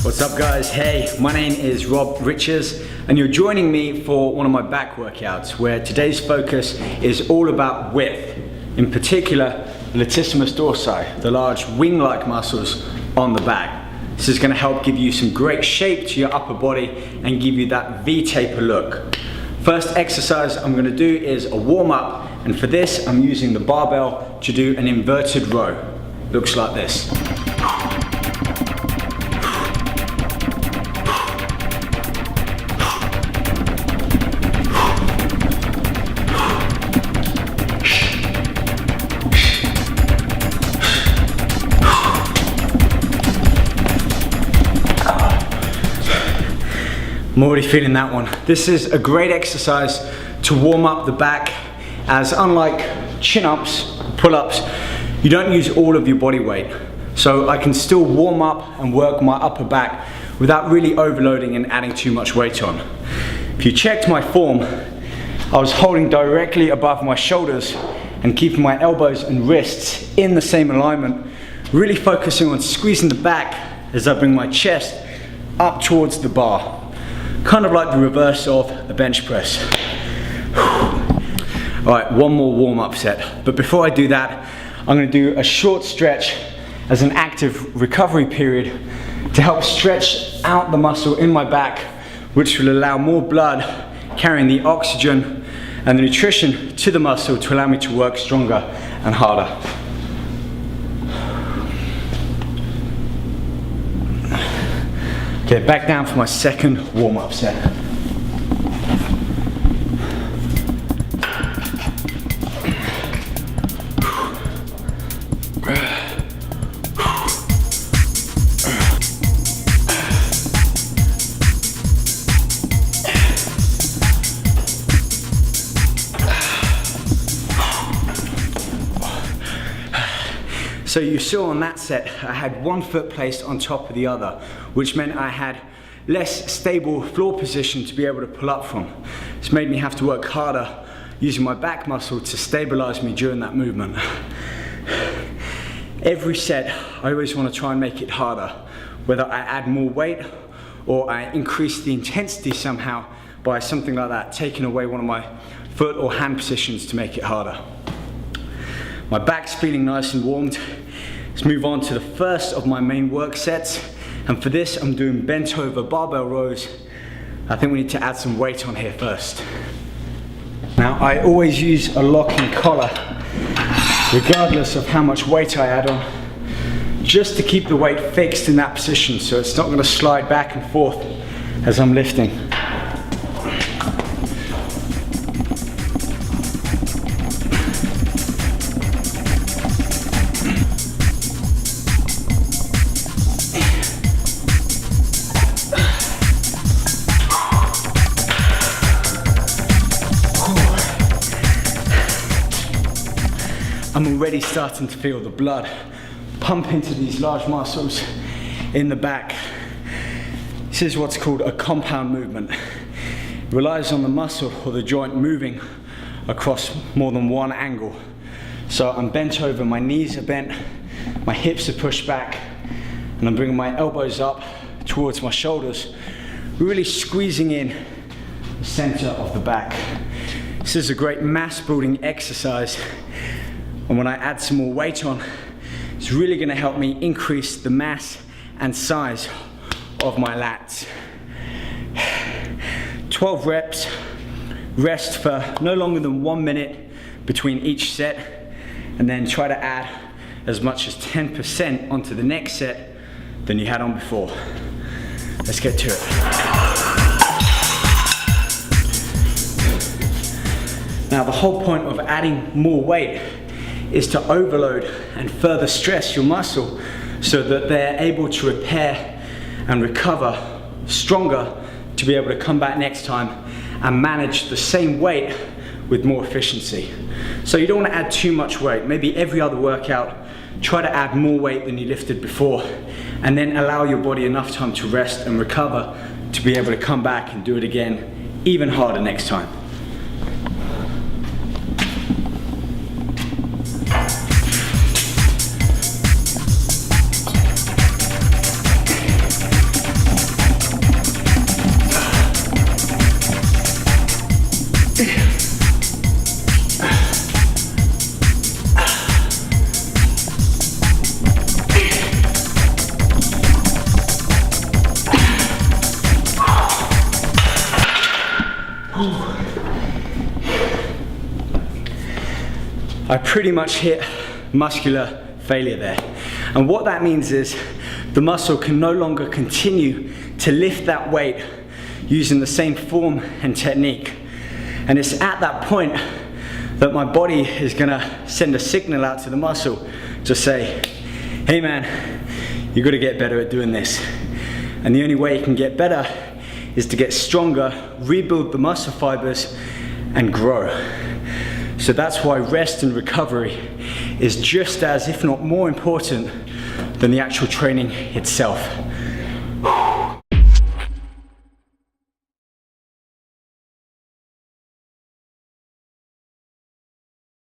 What's up guys? Hey, my name is Rob Richards and you're joining me for one of my back workouts where today's focus is all about width. In particular, latissimus dorsi, the large wing-like muscles on the back. This is going to help give you some great shape to your upper body and give you that V-taper look. First exercise I'm going to do is a warm-up, and for this I'm using the barbell to do an inverted row. Looks like this. I'm already feeling that one. This is a great exercise to warm up the back, as unlike chin-ups, pull-ups, you don't use all of your body weight. So I can still warm up and work my upper back without really overloading and adding too much weight on. If you checked my form, I was holding directly above my shoulders and keeping my elbows and wrists in the same alignment, really focusing on squeezing the back as I bring my chest up towards the bar. Kind of like the reverse of a bench press. All right, one more warm-up set. But before I do that, I'm gonna do a short stretch as an active recovery period to help stretch out the muscle in my back, which will allow more blood carrying the oxygen and the nutrition to the muscle to allow me to work stronger and harder. Okay, back down for my second warm-up set. So you saw on that set, I had one foot placed on top of the other, which meant I had less stable floor position to be able to pull up from. This made me have to work harder using my back muscle to stabilize me during that movement. Every set, I always want to try and make it harder, whether I add more weight or I increase the intensity somehow by something like that, taking away one of my foot or hand positions to make it harder. My back's feeling nice and warmed. Let's move on to the first of my main work sets. And for this, I'm doing bent over barbell rows. I think we need to add some weight on here first. Now, I always use a locking collar, regardless of how much weight I add on, just to keep the weight fixed in that position so it's not gonna slide back and forth as I'm lifting. I'm already starting to feel the blood pump into these large muscles in the back. This is what's called a compound movement. It relies on the muscle or the joint moving across more than one angle. So I'm bent over, my knees are bent, my hips are pushed back, and I'm bringing my elbows up towards my shoulders, really squeezing in the center of the back. This is a great mass building exercise. And when I add some more weight on, it's really gonna help me increase the mass and size of my lats. 12 reps, rest for no longer than 1 minute between each set, and then try to add as much as 10% onto the next set than you had on before. Let's get to it. Now, the whole point of adding more weight is to overload and further stress your muscle so that they're able to repair and recover stronger to be able to come back next time and manage the same weight with more efficiency. So you don't want to add too much weight. Maybe every other workout, try to add more weight than you lifted before, and then allow your body enough time to rest and recover to be able to come back and do it again even harder next time. I pretty much hit muscular failure there. And what that means is the muscle can no longer continue to lift that weight using the same form and technique. And it's at that point that my body is gonna send a signal out to the muscle to say, hey man, you gotta get better at doing this. And the only way you can get better is to get stronger, rebuild the muscle fibers, and grow. So that's why rest and recovery is just as, if not more important, than the actual training itself.